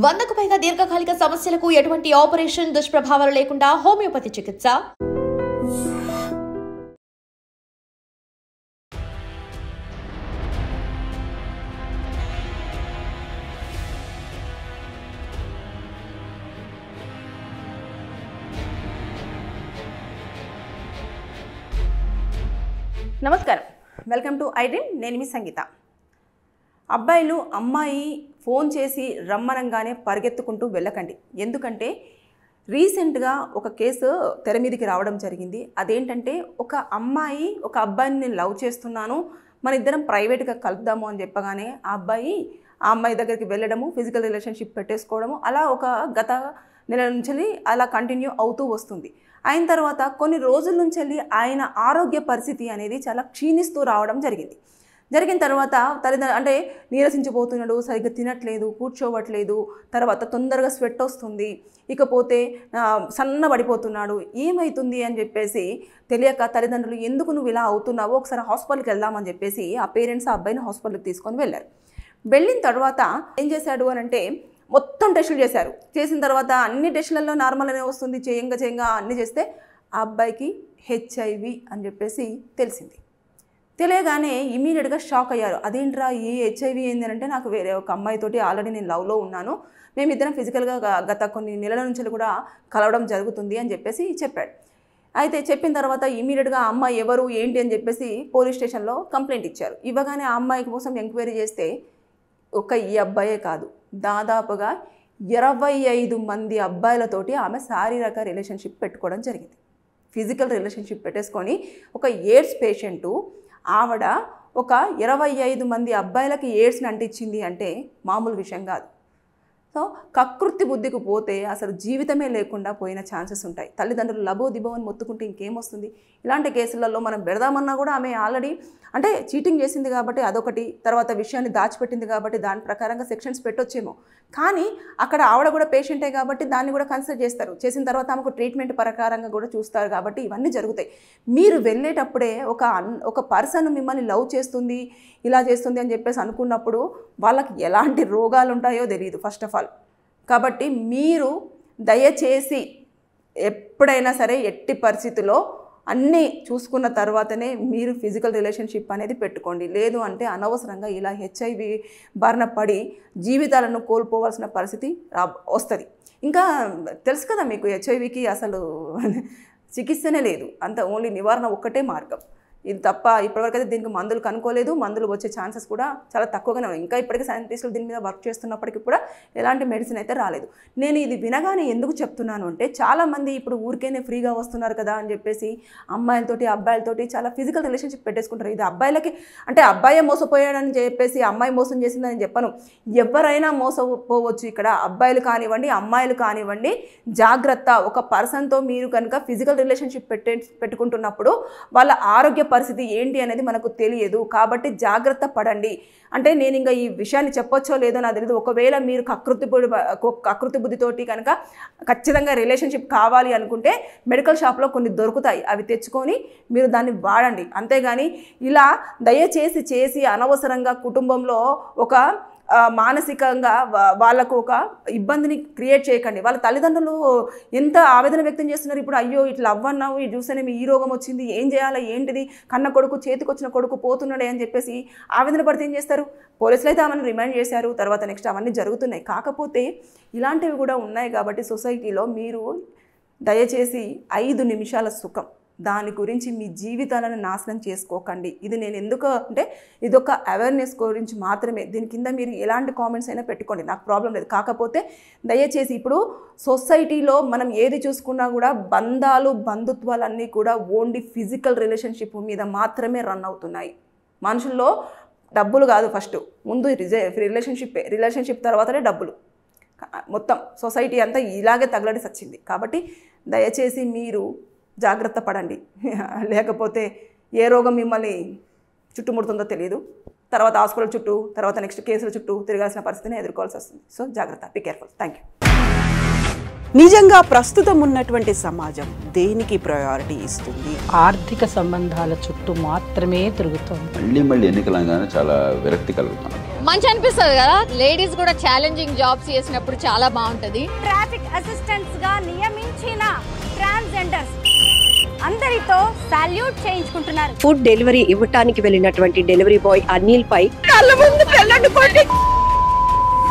100కు పైగా దీర్ఘకాలిక సమస్యలకు ఎటువంటి ఆపరేషన్ దుష్ప్రభావాలు లేకుండా హోమియోపతి చికిత్స. నమస్కారం, వెల్కమ్ టు ఐ డ్రీమ్. నేను మీ సంగీత. అబ్బాయిలు అమ్మాయి ఫోన్ చేసి రమ్మనంగానే పరిగెత్తుకుంటూ వెళ్ళకండి. ఎందుకంటే రీసెంట్గా ఒక కేసు తెర మీదకి రావడం జరిగింది. అదేంటంటే ఒక అమ్మాయి ఒక అబ్బాయిని నేను లవ్ చేస్తున్నాను, మన ఇద్దరం ప్రైవేట్గా కలుద్దాము అని చెప్పగానే ఆ అమ్మాయి దగ్గరికి వెళ్ళడము, ఫిజికల్ రిలేషన్షిప్ పెట్టేసుకోవడము, అలా ఒక గత నెల నుంచి అలా కంటిన్యూ అవుతూ వస్తుంది. అయిన తర్వాత కొన్ని రోజుల నుంచి ఆయన ఆరోగ్య పరిస్థితి అనేది చాలా క్షీణిస్తూ రావడం జరిగిన తర్వాత అంటే నీరసించిపోతున్నాడు, సరిగ్గా తినట్లేదు, కూర్చోవట్లేదు, తర్వాత తొందరగా స్వెట్ వస్తుంది, ఇకపోతే సన్నబడిపోతున్నాడు. ఏమవుతుంది అని చెప్పేసి తెలియక తల్లిదండ్రులు ఎందుకు నువ్వు ఇలా అవుతున్నావో ఒకసారి హాస్పిటల్కి వెళ్దామని చెప్పేసి ఆ పేరెంట్స్ ఆ అబ్బాయిని హాస్పిటల్కి తీసుకొని వెళ్ళారు. వెళ్ళిన తర్వాత ఏం చేశాడు అని అంటే మొత్తం టెస్టులు చేశారు. చేసిన తర్వాత అన్ని టెస్టులలో నార్మల్ అనే వస్తుంది. చేయంగా అన్నీ చేస్తే ఆ అబ్బాయికి HIV అని చెప్పేసి తెలిసింది. తెలియగానే ఇమీడియట్గా షాక్ అయ్యారు. అదేంట్రా ఈ HIV ఏంది అంటే, నాకు వేరే ఒక అమ్మాయితోటి ఆల్రెడీ నేను లవ్లో ఉన్నాను, మేమిద్దరం ఫిజికల్గా గత కొన్ని నెలల నుంచి కూడా కలవడం జరుగుతుంది అని చెప్పేసి చెప్పాడు. అయితే చెప్పిన తర్వాత ఇమీడియట్గా ఆ అమ్మాయి ఎవరు ఏంటి అని చెప్పేసి పోలీస్ స్టేషన్లో కంప్లైంట్ ఇచ్చారు. ఇవ్వగానే ఆ అమ్మాయి కోసం ఎంక్వైరీ చేస్తే ఈ అబ్బాయే కాదు, దాదాపుగా 25 మంది అబ్బాయిలతోటి ఆమె శారీరక రిలేషన్షిప్ పెట్టుకోవడం జరిగింది. ఫిజికల్ రిలేషన్షిప్ పెట్టేసుకొని ఒక ఎయిడ్స్ పేషెంటు ఆవిడ ఒక 25 మంది అబ్బాయిలకి ఎయిడ్స్ని అంటించింది అంటే మామూలు విషయం కాదు. సో కకృతి బుద్ధికి పోతే అసలు జీవితమే లేకుండా పోయిన ఛాన్సెస్ ఉంటాయి. తల్లిదండ్రులు లబో దిబో అని మొత్తుకుంటే ఇంకేమొస్తుంది? ఇలాంటి కేసులలో మనం పెడదామన్నా కూడా ఆమె ఆల్రెడీ అంటే చీటింగ్ చేసింది కాబట్టి అదొకటి, తర్వాత విషయాన్ని దాచిపెట్టింది కాబట్టి దాని ప్రకారంగా సెక్షన్స్ పెట్టొచ్చేమో. కానీ అక్కడ ఆవిడ కూడా పేషెంటే కాబట్టి దాన్ని కూడా కన్సిడర్ చేస్తారు. చేసిన తర్వాత ఆమెకు ట్రీట్మెంట్ ప్రకారంగా కూడా చూస్తారు. కాబట్టి ఇవన్నీ జరుగుతాయి. మీరు వెళ్ళేటప్పుడే ఒక పర్సన్ మిమ్మల్ని లవ్ చేస్తుంది, ఇలా చేస్తుంది అని చెప్పేసి అనుకున్నప్పుడు వాళ్ళకి ఎలాంటి రోగాలు ఉంటాయో తెలియదు ఫస్ట్ ఆఫ్ ఆల్. కాబట్టి మీరు దయచేసి ఎప్పుడైనా సరే ఎట్టి పరిస్థితుల్లో అన్నీ చూసుకున్న తర్వాతనే మీరు ఫిజికల్ రిలేషన్షిప్ అనేది పెట్టుకోండి. లేదు అంటే అనవసరంగా ఇలా HIV బారిన పడి జీవితాలను కోల్పోవాల్సిన పరిస్థితి వస్తుంది. ఇంకా తెలుసు కదా మీకు, HIVకి అసలు చికిత్సనే లేదు, అంత ఓన్లీ నివారణ ఒక్కటే మార్గం. ఇది తప్ప ఇప్పటివరకు అయితే దీనికి మందులు కనుక్కోలేదు. మందులు వచ్చే ఛాన్సెస్ కూడా చాలా తక్కువగానే ఉన్నాయి. ఇంకా ఇప్పటికీ సైంటిస్టులు దీని మీద వర్క్ చేస్తున్నప్పటికీ కూడా ఎలాంటి మెడిసిన్ అయితే రాలేదు. నేను ఇది వినగానే ఎందుకు చెప్తున్నాను అంటే, చాలామంది ఇప్పుడు ఊరికేనే ఫ్రీగా వస్తున్నారు కదా అని చెప్పేసి అమ్మాయిలతోటి అబ్బాయిలతోటి చాలా ఫిజికల్ రిలేషన్షిప్ పెట్టేసుకుంటారు. ఇది అబ్బాయిలకి అంటే అబ్బాయే మోసపోయాడని చెప్పేసి అమ్మాయి మోసం చేసిందని చెప్పను. ఎవరైనా మోసపోవచ్చు. ఇక్కడ అబ్బాయిలు కానివ్వండి అమ్మాయిలు కానివ్వండి, జాగ్రత్త. ఒక పర్సన్తో మీరు కనుక ఫిజికల్ రిలేషన్షిప్ పెట్టుకుంటున్నప్పుడు వాళ్ళ ఆరోగ్య పరిస్థితి ఏంటి అనేది మనకు తెలియదు. కాబట్టి జాగ్రత్త పడండి. అంటే నేను ఇంకా ఈ విషయాన్ని చెప్పొచ్చో లేదో నాకు తెలియదు. ఒకవేళ మీరు కకృతి బుద్ధితోటి కనుక ఖచ్చితంగా రిలేషన్షిప్ కావాలి అనుకుంటే మెడికల్ షాప్లో కొన్ని దొరుకుతాయి, అవి తెచ్చుకొని మీరు దాన్ని వాడండి. అంతేగాని ఇలా దయచేసి చేసి అనవసరంగా కుటుంబంలో ఒక మానసికంగా వాళ్ళకు ఒక ఇబ్బందిని క్రియేట్ చేయకండి. వాళ్ళ తల్లిదండ్రులు ఎంత ఆవేదన వ్యక్తం చేస్తున్నారు ఇప్పుడు. అయ్యో ఇట్లా అవ్వన్నావు, ఇది చూస్తేనే మీ ఈ రోగం వచ్చింది, ఏం చేయాలి, ఏంటిది, కన్న కొడుకు చేతికి వచ్చిన కొడుకు పోతున్నాడే అని చెప్పేసి ఆవేదన పడితే ఏం చేస్తారు? పోలీసులు అయితే ఆమెను రిమైండ్ చేశారు, తర్వాత నెక్స్ట్ అవన్నీ జరుగుతున్నాయి. కాకపోతే ఇలాంటివి కూడా ఉన్నాయి కాబట్టి సొసైటీలో మీరు దయచేసి 5 నిమిషాల సుఖం, దాని గురించి మీ జీవితాలను నాశనం చేసుకోకండి. ఇది నేను ఎందుకు అంటే ఇదొక అవేర్నెస్ గురించి మాత్రమే. దీని కింద మీరు ఎలాంటి కామెంట్స్ అయినా పెట్టుకోండి, నాకు ప్రాబ్లం లేదు. కాకపోతే దయచేసి ఇప్పుడు సొసైటీలో మనం ఏది చూసుకున్నా కూడా బంధుత్వాలన్నీ కూడా ఓన్లీ ఫిజికల్ రిలేషన్షిప్ మీద మాత్రమే రన్ అవుతున్నాయి. మనుషుల్లో డబ్బులు కాదు, ఫస్ట్ ముందు రిలేషన్షిప్ తర్వాతనే డబ్బులు. మొత్తం సొసైటీ అంతా ఇలాగే తగలడి సచ్చింది. కాబట్టి దయచేసి మీరు జాగ్రత్త పడండి. లేకపోతే ఏ రోగం మిమ్మల్ని చుట్టుముడుతుందో తెలియదు. తర్వాత హాస్పిటల్ చుట్టూ, తర్వాత నెక్స్ట్ కేసుల చుట్టూ తిరగాల్సిన పరిస్థితిని ఎదుర్కోవాల్సి వస్తుంది. సో జాగ్రత్త, బీ కేర్ఫుల్. Thank you. నిజంగా ప్రస్తుతం ఉన్నటువంటి సమాజం దేనికి ప్రయారిటీ ఇస్తుంది? ఆర్థిక సంబంధాల చుట్టూ మాత్రమే తిరుగుతోంది. మళ్ళీ ఎన్నికలంగానే చాలా విరక్తి కలుగుతున్నాం. మంచి అనిపిస్తుంది కదా. లేడీస్ కూడా ఛాలెంజింగ్ జాబ్స్ చేసినప్పుడు చాలా బాగుంటది. ట్రాఫిక్ అసిస్టెంట్స్ గా నియమించిన ట్రాన్స్జెండర్స్ అందరితో సాల్యూట్ చేయించుకుంటున్నారు. ఫుడ్ డెలివరీ ఇవ్వటానికి వెళ్ళినటువంటి డెలివరీ బాయ్ అనిల్ పై కళ్ళ ముందు